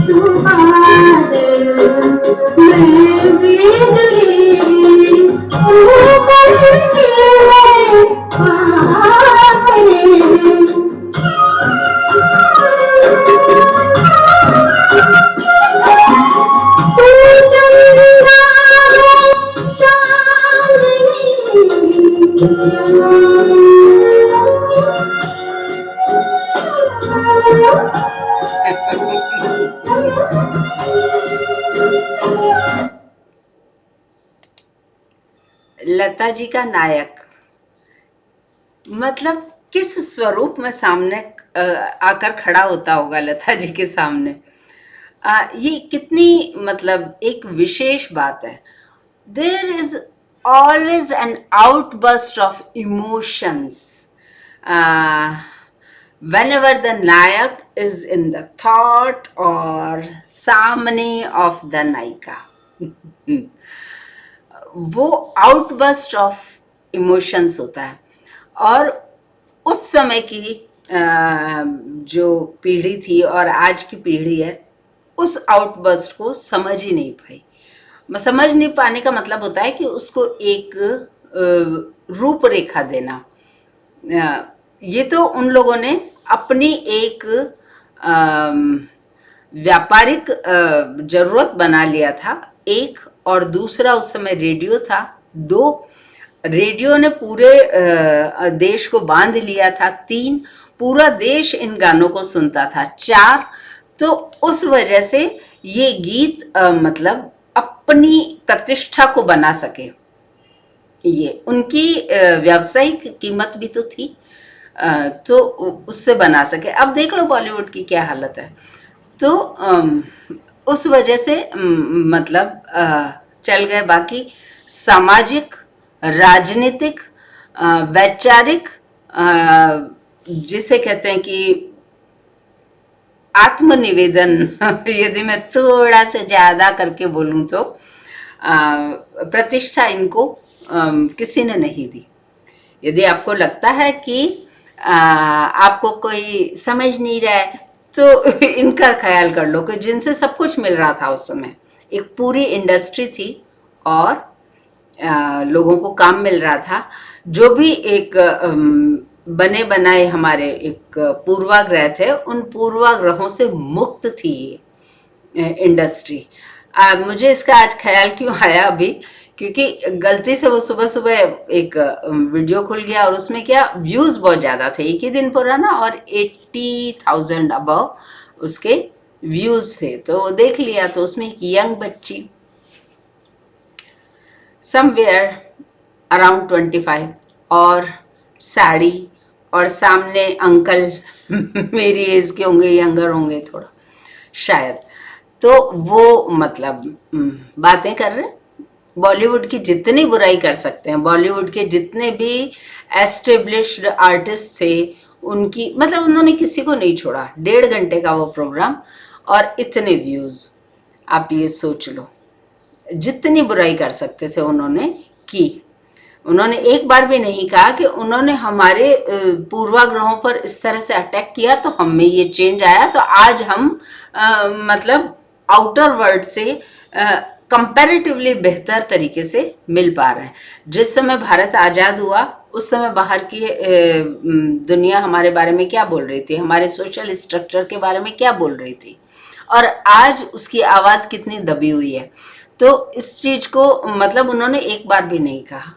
तू बादल मैं बिजली तू पंछी है पागल तू चंदा लता जी का नायक मतलब किस स्वरूप में सामने आकर खड़ा होता होगा लता जी के सामने। ये कितनी मतलब एक विशेष बात है। There is always an outburst of emotions whenever the nayak is in the thought or सामने of the नायिका। वो आउटबर्स्ट ऑफ इमोशंस होता है और उस समय की जो पीढ़ी थी और आज की पीढ़ी है उस आउटबर्स्ट को समझ ही नहीं पाई। समझ नहीं पाने का मतलब होता है कि उसको एक रूपरेखा देना। ये तो उन लोगों ने अपनी एक व्यापारिक जरूरत बना लिया था एक, और दूसरा उस समय रेडियो था। दो, रेडियो ने पूरे देश को बांध लिया था। तीन, पूरा देश इन गानों को सुनता था। चार, तो उस वजह से ये गीत मतलब अपनी प्रतिष्ठा को बना सके। ये उनकी व्यावसायिक कीमत भी तो थी, तो उससे बना सके। अब देख लो बॉलीवुड की क्या हालत है। तो उस वजह से मतलब चल गए। बाकी सामाजिक, राजनीतिक, वैचारिक, जिसे कहते हैं कि आत्मनिवेदन यदि मैं थोड़ा सा ज्यादा करके बोलूं तो प्रतिष्ठा इनको किसी ने नहीं दी। यदि आपको लगता है कि आपको कोई समझ नहीं रहा है तो इनका ख्याल कर लो कि जिनसे सब कुछ मिल रहा था उस समय, एक पूरी इंडस्ट्री थी और लोगों को काम मिल रहा था। जो भी एक बने बनाए हमारे एक पूर्वाग्रह थे, उन पूर्वाग्रहों से मुक्त थी ये इंडस्ट्री। मुझे इसका आज ख्याल क्यों आया अभी, क्योंकि गलती से वो सुबह सुबह एक वीडियो खुल गया और उसमें क्या व्यूज बहुत ज़्यादा थे, एक ही दिन पुराना, और 80,000 अबव उसके व्यूज थे। तो देख लिया तो उसमें एक यंग बच्ची समवेयर अराउंड 25 और साड़ी, और सामने अंकल मेरी एज के होंगे, यंगर होंगे थोड़ा शायद। तो वो मतलब बातें कर रहे हैं। बॉलीवुड की जितनी बुराई कर सकते हैं, बॉलीवुड के जितने भी एस्टेब्लिश्ड आर्टिस्ट थे उनकी, मतलब उन्होंने किसी को नहीं छोड़ा। 1.5 घंटे का वो प्रोग्राम और इतने व्यूज, आप ये सोच लो। जितनी बुराई कर सकते थे उन्होंने की। उन्होंने एक बार भी नहीं कहा कि उन्होंने हमारे पूर्वाग्रहों पर इस तरह से अटैक किया तो हम में ये चेंज आया, तो आज हम मतलब आउटर वर्ल्ड से कंपैरेटिवली बेहतर तरीके से मिल पा रहे हैं। जिस समय भारत आज़ाद हुआ उस समय बाहर की दुनिया हमारे बारे में क्या बोल रही थी, हमारे सोशल स्ट्रक्चर के बारे में क्या बोल रही थी, और आज उसकी आवाज़ कितनी दबी हुई है। तो इस चीज को मतलब उन्होंने एक बार भी नहीं कहा।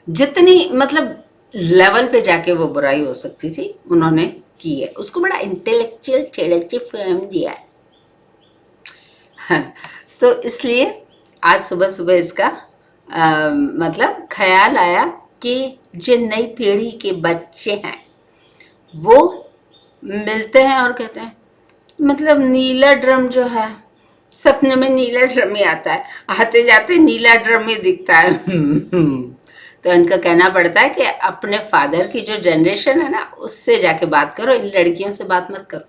जितनी मतलब लेवल पे जाके वो बुराई हो सकती थी उन्होंने की है। उसको बड़ा इंटेलेक्चुअल चेड़ची फेम दिया है। तो इसलिए आज सुबह सुबह इसका मतलब ख्याल आया कि जो नई पीढ़ी के बच्चे हैं वो मिलते हैं और कहते हैं मतलब नीला ड्रम जो है, सपने में नीला ड्रम ही आता है, आते जाते नीला ड्रम ही दिखता है। तो इनका कहना पड़ता है कि अपने फादर की जो जनरेशन है ना उससे जाके बात करो, इन लड़कियों से बात मत करो।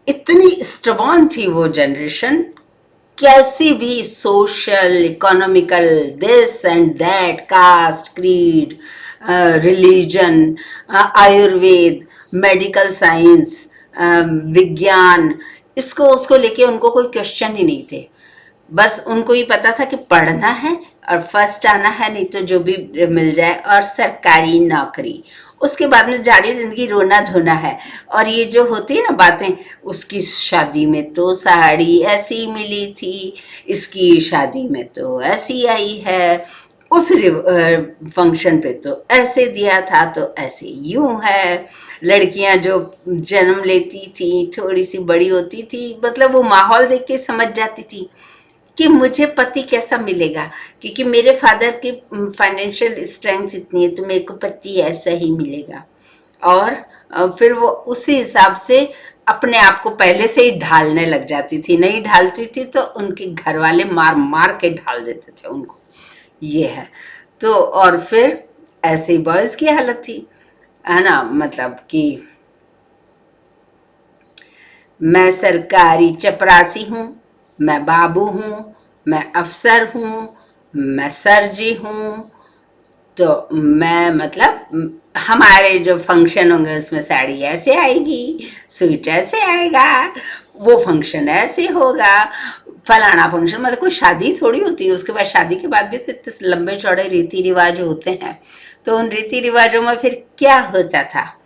इतनी स्टबॉर्न थी वो जनरेशन, कैसी भी social, economical, this and that, caste, creed, religion, Ayurveda, medical science, विज्ञान, इसको उसको लेके उनको कोई क्वेश्चन ही नहीं थे। बस उनको ही पता था कि पढ़ना है और फर्स्ट आना है, नहीं तो जो भी मिल जाए, और सरकारी नौकरी। उसके बाद में जारी जिंदगी रोना धोना है। और ये जो होती है ना बातें, उसकी शादी में तो साड़ी ऐसी मिली थी, इसकी शादी में तो ऐसी आई है, उस फंक्शन पे तो ऐसे दिया था, तो ऐसे यूं है। लड़कियां जो जन्म लेती थी थोड़ी सी बड़ी होती थी, मतलब वो माहौल देख के समझ जाती थी कि मुझे पति कैसा मिलेगा, क्योंकि मेरे फादर की फाइनेंशियल स्ट्रेंथ इतनी है तो मेरे को पति ऐसा ही मिलेगा। और फिर वो उसी हिसाब से अपने आप को पहले से ही ढालने लग जाती थी। नहीं ढालती थी तो उनके घर वाले मार मार के ढाल देते थे उनको। ये है तो। और फिर ऐसे ही बॉयज की हालत थी, है ना, मतलब कि मैं सरकारी चपरासी हूँ, मैं बाबू हूँ, मैं अफसर हूँ, मैं सर जी हूँ, तो मैं मतलब हमारे जो फंक्शन होंगे उसमें साड़ी ऐसे आएगी, सूट ऐसे आएगा, वो फंक्शन ऐसे होगा, फलाना फंक्शन, मतलब कोई शादी थोड़ी होती है। उसके बाद शादी के बाद भी तो इतने लंबे चौड़े रीति रिवाज होते हैं। तो उन रीति रिवाजों में फिर क्या होता था,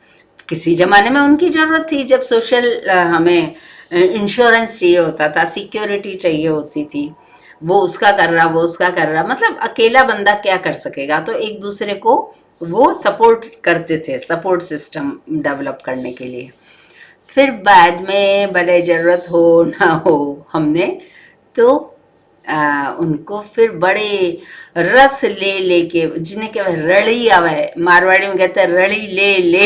किसी जमाने में उनकी ज़रूरत थी जब सोशल हमें इंश्योरेंस चाहिए होता था, सिक्योरिटी चाहिए होती थी, वो उसका कर रहा, वो उसका कर रहा, मतलब अकेला बंदा क्या कर सकेगा, तो एक दूसरे को वो सपोर्ट करते थे, सपोर्ट सिस्टम डेवलप करने के लिए। फिर बाद में बड़े ज़रूरत हो ना हो हमने तो उनको फिर बड़े रस ले लेके, जिन्हें कहते रड़ी आवे, मारवाड़ी में कहते हैं रड़ी ले ले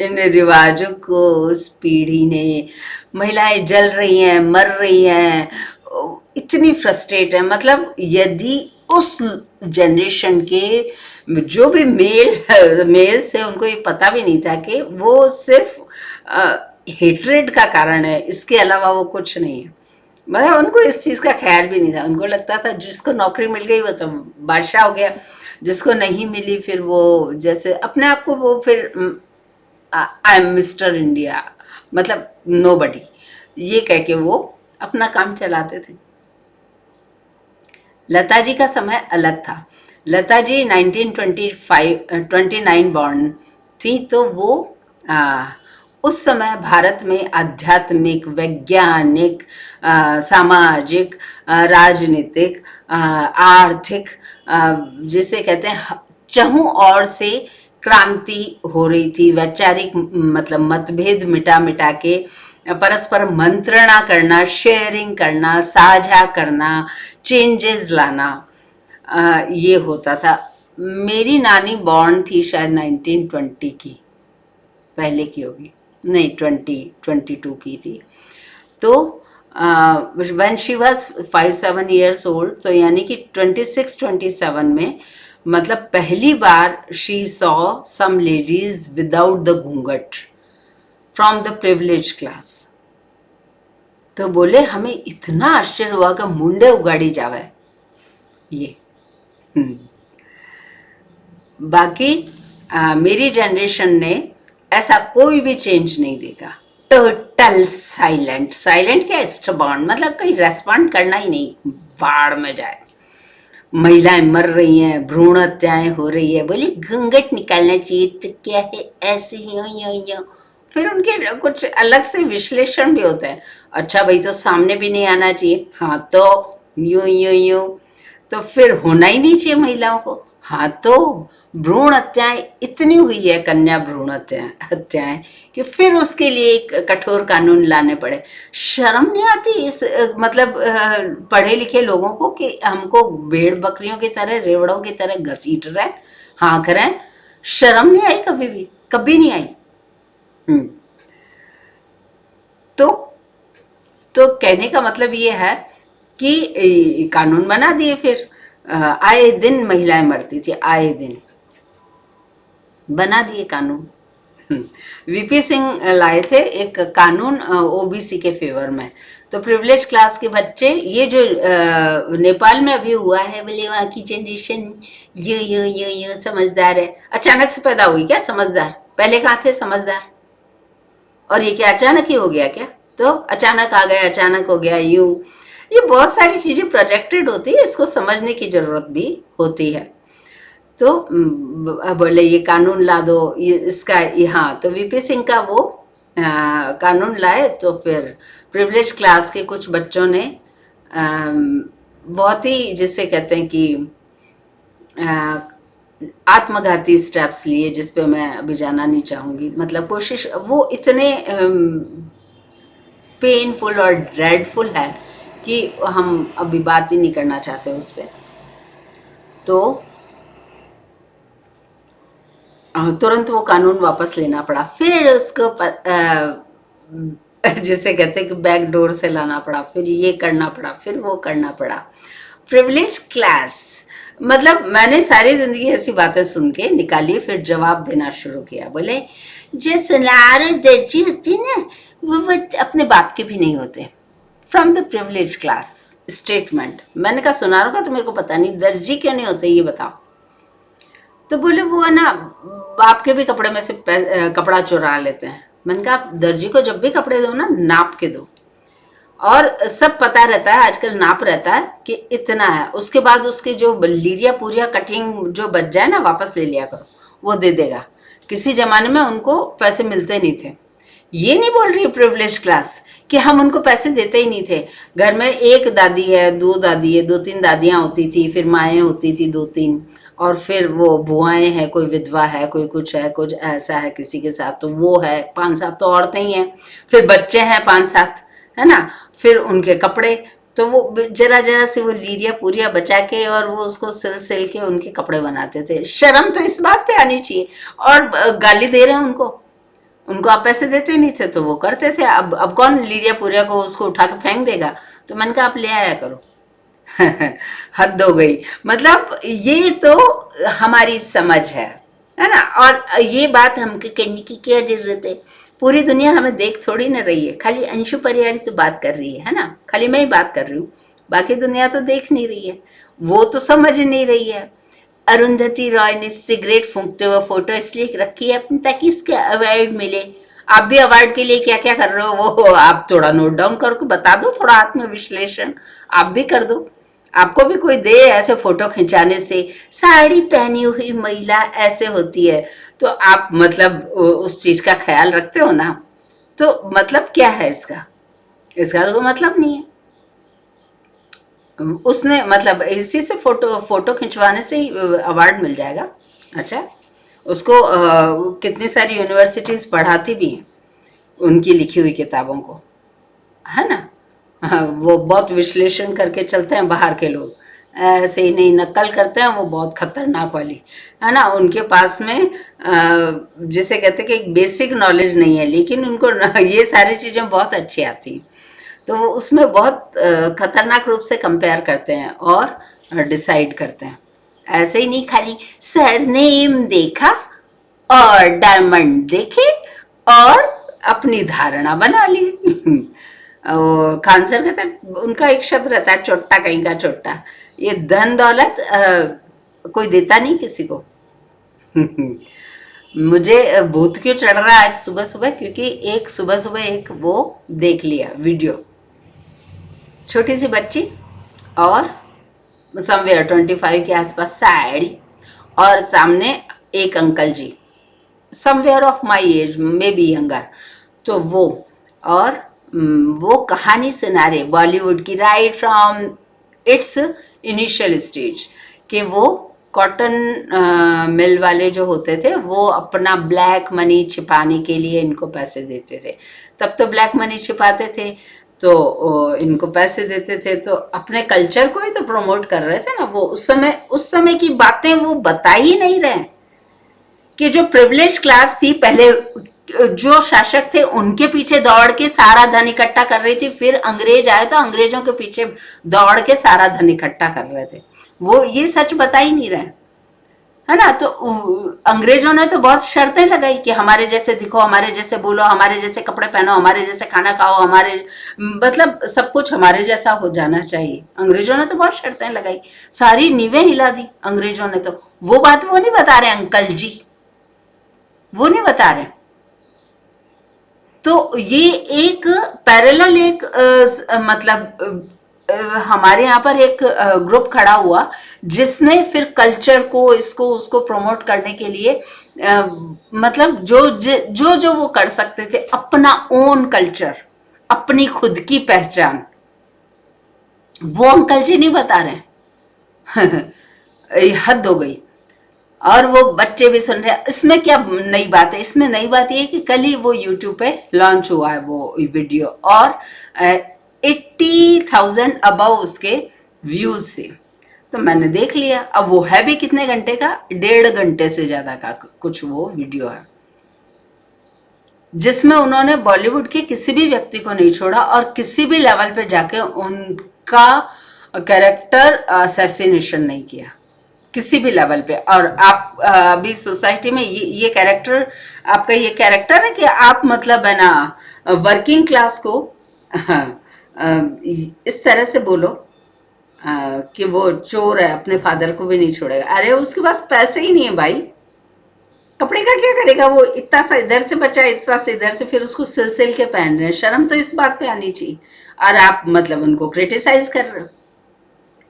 इन रिवाजों को उस पीढ़ी ने, महिलाएं जल रही हैं, मर रही हैं, इतनी फ्रस्ट्रेट है। मतलब यदि उस जनरेशन के जो भी मेल्स थे उनको ये पता भी नहीं था कि वो सिर्फ हेट्रेड का कारण है, इसके अलावा वो कुछ नहीं है। मतलब उनको इस चीज़ का ख्याल भी नहीं था। उनको लगता था जिसको नौकरी मिल गई वो तो बादशाह हो गया, जिसको नहीं मिली फिर वो जैसे अपने आप को वो फिर आई एम मिस्टर इंडिया, मतलब नोबडी, ये कह के वो अपना काम चलाते थे। लता जी का समय अलग था। लता जी 1929 बॉर्न थी, तो वो उस समय भारत में आध्यात्मिक, वैज्ञानिक, सामाजिक, राजनीतिक, आर्थिक, जिसे कहते हैं चहुं ओर से क्रांति हो रही थी। वैचारिक मतलब मतभेद मिटा मिटा के परस्पर मंत्रणा करना, शेयरिंग करना, साझा करना, चेंजेस लाना, ये होता था। मेरी नानी बॉर्न थी शायद 1920 की, पहले की होगी, नहीं 2022 की थी। तो when she was 5-7 years old, तो यानी कि 26-27 में, मतलब पहली बार she saw some ladies without the ghoonghat from the privilege class. तो बोले हमें इतना आश्चर्य हुआ कि मुंडे उगाड़ी जावे ये। बाकी मेरी जनरेशन ने ऐसा कोई भी चेंज नहीं देखा। टोटल साइलेंट, साइलेंट क्या, स्टबॉर्न, मतलब कहीं रेस्पॉन्ड करना ही नहीं, बाढ़ में जाए। महिलाएं मर रही हैं, भ्रूण हत्याएं हो रही है, बोली घूंघट निकालना चाहिए तो क्या है, ऐसे ही यो। फिर उनके कुछ अलग से विश्लेषण भी होता है। अच्छा भाई, तो सामने भी नहीं आना चाहिए, हाँ तो यूं तो फिर होना ही नहीं चाहिए महिलाओं को, हाँ तो भ्रूण हत्याएं इतनी हुई है, कन्या भ्रूण हत्याएं कि फिर उसके लिए एक कठोर कानून लाने पड़े। शर्म नहीं आती इस मतलब पढ़े लिखे लोगों को कि हमको भेड़ बकरियों की तरह, रेवड़ों की तरह घसीट रहे, हाँक रहे? शर्म नहीं आई कभी भी, कभी नहीं आई। तो कहने का मतलब ये है कि कानून बना दिए। फिर आए दिन महिलाएं मरती थी, आए दिन बना दिए कानून। वीपी सिंह लाए थे एक कानून ओबीसी के फेवर में। तो प्रिविलेज क्लास के बच्चे, ये जो नेपाल में अभी हुआ है, बोले वहाँ की जनरेशन यो समझदार है, अचानक से पैदा हुई क्या समझदार? पहले कहाँ थे समझदार? और ये क्या अचानक ही हो गया क्या? तो अचानक आ गया, अचानक हो गया, यूं। ये बहुत सारी चीजें प्रोजेक्टेड होती है, इसको समझने की जरूरत भी होती है। तो बोले ये कानून ला दो, ये इसका हाँ, तो वीपी सिंह का वो कानून लाए। तो फिर प्रिविलेज क्लास के कुछ बच्चों ने बहुत ही, जिसे कहते हैं कि आत्मघाती स्टेप्स लिए, जिस पे मैं अभी जाना नहीं चाहूँगी। मतलब कोशिश, वो इतने पेनफुल और ड्रेडफुल है कि हम अभी बात ही नहीं करना चाहते उस पर। तो तुरंत वो कानून वापस लेना पड़ा। फिर उसको जिसे कहते हैं कि बैक डोर से लाना पड़ा, फिर ये करना पड़ा, फिर वो करना पड़ा। प्रिविलेज क्लास, मतलब मैंने सारी जिंदगी ऐसी बातें सुन के निकाली, फिर जवाब देना शुरू किया। बोले जो सुनार और दर्जी होती ना, वो अपने बाप के भी नहीं होते। From the privilege class statement. मैंने कहा सुनारों का तो मेरे को पता नहीं, दर्जी क्यों नहीं होते ये बताओ। तो बोले वो है ना, बाप के भी कपड़े में से कपड़ा चुरा लेते हैं। मैंने कहा दर्जी को जब भी कपड़े दो ना, नाप के दो, और सब पता रहता है आजकल, नाप रहता है कि इतना है। उसके बाद उसके जो लीरिया पूरिया कटिंग जो बच जाए ना, वापस ले लिया करो, वो दे देगा। किसी जमाने में उनको पैसे मिलते नहीं थे। ये नहीं बोल रही प्रिविलेज क्लास कि हम उनको पैसे देते ही नहीं थे। घर में एक दादी है, दो दादी है, दो तीन दादियाँ होती थी, फिर माएँ होती थी दो तीन, और फिर वो बुआएं हैं, कोई विधवा है, कोई कुछ है, कुछ ऐसा है किसी के साथ, तो वो है, 5-7 तो औरतें ही हैं, फिर बच्चे हैं 5-7, है ना, फिर उनके कपड़े। तो वो जरा जरा से वो लीरिया पूरिया बचा के और वो उसको सिल सिल के उनके कपड़े बनाते थे। शर्म तो इस बात पे आनी चाहिए। और गाली दे रहे हैं उनको आप पैसे देते नहीं थे तो वो करते थे। अब कौन लीरिया पूरिया को उसको उठा के फेंक देगा? तो मैंने कहा आप ले आया करो। हद हो गई। मतलब ये तो हमारी समझ है ना। और ये बात हमको करने की क्या जरूरत है? पूरी दुनिया हमें देख थोड़ी ना रही है, खाली अंशु परियारी तो बात कर रही है ना, खाली मैं ही बात कर रही हूँ, बाकी दुनिया तो देख नहीं रही है, वो तो समझ नहीं रही है। अरुंधति रॉय ने सिगरेट फूंकते हुए फोटो इसलिए रखी है अपनी, ताकि इसके अवार्ड मिले। आप भी अवार्ड के लिए क्या क्या कर रहे हो वो आप थोड़ा नोट डाउन करके बता दो, थोड़ा आत्मविश्लेषण आप भी कर दो। आपको भी कोई दे ऐसे फोटो खिंचाने से, साड़ी पहनी हुई महिला ऐसे होती है, तो आप मतलब उस चीज का ख्याल रखते हो ना? तो मतलब क्या है इसका तो कोई मतलब नहीं है। उसने मतलब इसी से फोटो खिंचवाने से ही अवार्ड मिल जाएगा? अच्छा, उसको कितनी सारी यूनिवर्सिटीज पढ़ाती भी हैं उनकी लिखी हुई किताबों को, है ना। हाँ, वो बहुत विश्लेषण करके चलते हैं बाहर के लोग, ऐसे ही नहीं नकल करते हैं, वो बहुत खतरनाक वाली, है ना। उनके पास में जिसे कहते हैं कि एक बेसिक नॉलेज नहीं है, लेकिन उनको ये सारी चीज़ें बहुत अच्छी आती हैं। तो वो उसमें बहुत खतरनाक रूप से कंपेयर करते हैं और डिसाइड करते हैं। ऐसे ही नहीं खाली सरनेम देखा और डायमंड देखे और अपनी धारणा बना ली। खान सर कहते हैं, उनका एक शब्द रहता है चोट्टा, कहीं का चोट्टा। ये धन दौलत कोई देता नहीं किसी को। मुझे भूत क्यों चढ़ रहा है आज सुबह सुबह? क्योंकि एक सुबह सुबह एक वो देख लिया वीडियो, छोटी सी बच्ची और समवेयर 25 के आसपास साड़ी, और सामने एक uncle ji somewhere of my age, maybe younger. तो वो और वो कहानी सुना रहे बॉलीवुड की, right from its initial stage, कि वो कॉटन मिल वाले जो होते थे वो अपना ब्लैक मनी छिपाने के लिए इनको पैसे देते थे। तब तो ब्लैक मनी छिपाते थे तो इनको पैसे देते थे, तो अपने कल्चर को ही तो प्रमोट कर रहे थे ना वो। उस समय की बातें वो बता ही नहीं रहे कि जो प्रिविलेज क्लास थी पहले, जो शासक थे उनके पीछे दौड़ के सारा धन इकट्ठा कर रही थी, फिर अंग्रेज आए तो अंग्रेजों के पीछे दौड़ के सारा धन इकट्ठा कर रहे थे। वो ये सच बता ही नहीं रहे, है ना। तो अंग्रेजों ने तो बहुत शर्तें लगाई कि हमारे जैसे दिखो, हमारे जैसे बोलो, हमारे जैसे कपड़े पहनो, हमारे जैसे खाना खाओ, हमारे मतलब सब कुछ हमारे जैसा हो जाना चाहिए। अंग्रेजों ने तो बहुत शर्तें लगाई, सारी नींवें हिला दी अंग्रेजों ने। तो वो बात वो नहीं बता रहे अंकल जी, वो नहीं बता रहे। तो ये एक पैरेलल एक मतलब हमारे यहाँ पर एक ग्रुप खड़ा हुआ जिसने फिर कल्चर को इसको उसको प्रमोट करने के लिए मतलब जो वो कर सकते थे, अपना ओन कल्चर, अपनी खुद की पहचान, वो अंकल जी नहीं बता रहे। हद हो गई। और वो बच्चे भी सुन रहे हैं। इसमें क्या नई बात है? इसमें नई बात ये है कि कल ही वो यूट्यूब पे लॉन्च हुआ है वो वीडियो, और 80,000 अबव उसके व्यूज थे। तो मैंने देख लिया। अब वो है भी कितने घंटे का? 1.5 घंटे से ज्यादा का कुछ वो वीडियो है, जिसमें उन्होंने बॉलीवुड के किसी भी व्यक्ति को नहीं छोड़ा और किसी भी लेवल पे जाके उनका कैरेक्टर असैसिनेशन नहीं किया, किसी भी लेवल पे। और आप अभी सोसाइटी में ये कैरेक्टर, आपका ये कैरेक्टर है कि आप मतलब है ना वर्किंग क्लास को इस तरह से बोलो कि वो चोर है, अपने फादर को भी नहीं छोड़ेगा। अरे उसके पास पैसे ही नहीं है भाई, कपड़े का क्या करेगा वो? इतना सा इधर से बचा, इतना से इधर से, फिर उसको सिल के पहन रहे हैं। शर्म तो इस बात पे आनी चाहिए। और आप मतलब उनको क्रिटिसाइज कर रहे हो।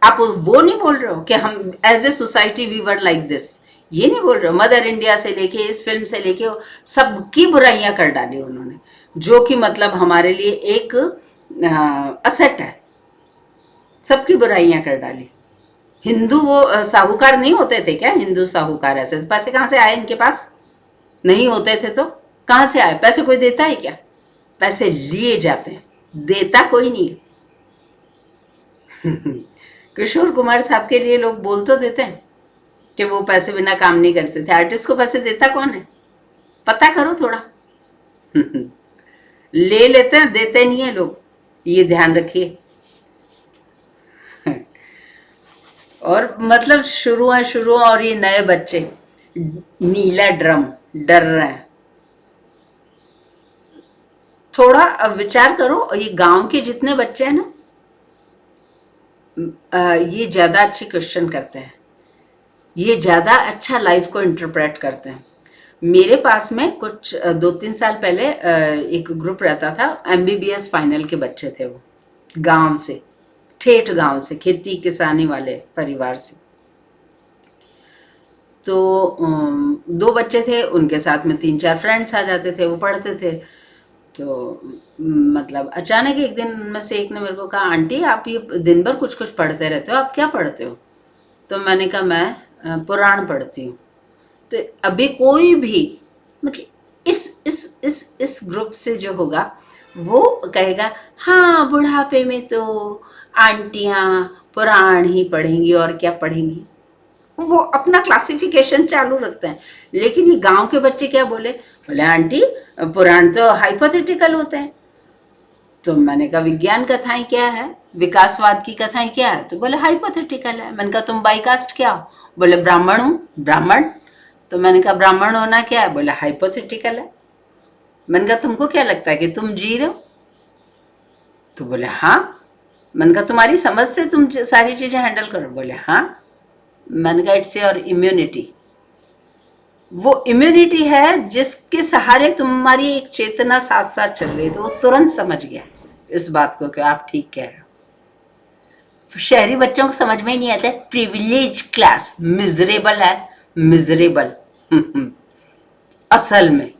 आप वो नहीं बोल रहे हो कि हम as a society we were like this, ये नहीं बोल रहे हो। मदर इंडिया से लेके इस फिल्म से लेके सबकी बुराइयां कर डाली उन्होंने, जो कि मतलब हमारे लिए एक असेट है। सबकी बुराइयां कर डाली। हिंदू वो साहूकार नहीं होते थे क्या? हिंदू साहूकार ऐसे पैसे कहाँ से आए इनके पास? नहीं होते थे तो कहाँ से आए? पैसे कोई देता है क्या? पैसे लिए जाते हैं, देता कोई नहीं है। किशोर कुमार साहब के लिए लोग बोल तो देते हैं कि वो पैसे बिना काम नहीं करते थे। आर्टिस्ट को पैसे देता कौन है? पता करो थोड़ा। ले लेते हैं, देते नहीं है लोग, ये ध्यान रखिए। और मतलब शुरू और ये नए बच्चे नीला ड्रम डर रहे हैं। थोड़ा विचार करो, ये गांव के जितने बच्चे हैं ना, ये ज्यादा अच्छे क्वेश्चन करते हैं, ये ज्यादा अच्छा लाइफ को इंटरप्रेट करते हैं। मेरे पास में कुछ 2-3 साल पहले एक ग्रुप रहता था, MBBS फाइनल के बच्चे थे। वो गांव से, ठेठ गांव से, खेती किसानी वाले परिवार से। तो 2 बच्चे थे, उनके साथ में 3-4 फ्रेंड्स आ जाते थे, वो पढ़ते थे। तो मतलब अचानक एक दिन में से एक ने मेरे को कहा, आंटी आप ये दिन भर कुछ कुछ पढ़ते रहते हो, आप क्या पढ़ते हो? तो मैंने कहा मैं पुराण पढ़ती हूँ। तो अभी कोई भी मतलब इस ग्रुप से जो होगा वो कहेगा हाँ बुढ़ापे में तो आंटियाँ पुराण ही पढ़ेंगी और क्या पढ़ेंगी। वो अपना क्लासिफिकेशन चालू रखते हैं। लेकिन ये गांव के बच्चे क्या बोले आंटी पुराण तो हाइपोथेटिकल होते हैं। तो मैंने कहा विज्ञान कथाएं क्या है, विकासवाद की कथाएं क्या है? तो बोले हाइपोथेटिकल है। मैंने कहा तुम बाई कास्ट क्या हो? बोले ब्राह्मण हूँ। ब्राह्मण? तो मैंने कहा ब्राह्मण होना क्या है? बोले हाइपोथेटिकल है। मैंने कहा तुमको क्या लगता है कि तुम जी रहे हो? तो बोले हाँ। मैंने कहा तुम्हारी समझ से तुम सारी चीजें हैंडल करो? बोले हाँ। मैंने कहा इट्स योर इम्यूनिटी। वो इम्यूनिटी है जिसके सहारे तुम्हारी एक चेतना साथ साथ चल रही। तो वो तुरंत समझ गया इस बात को कि आप ठीक कह रहे हो। शहरी बच्चों को समझ में ही नहीं आता। प्रिविलेज क्लास मिजरेबल है, मिजरेबल। असल में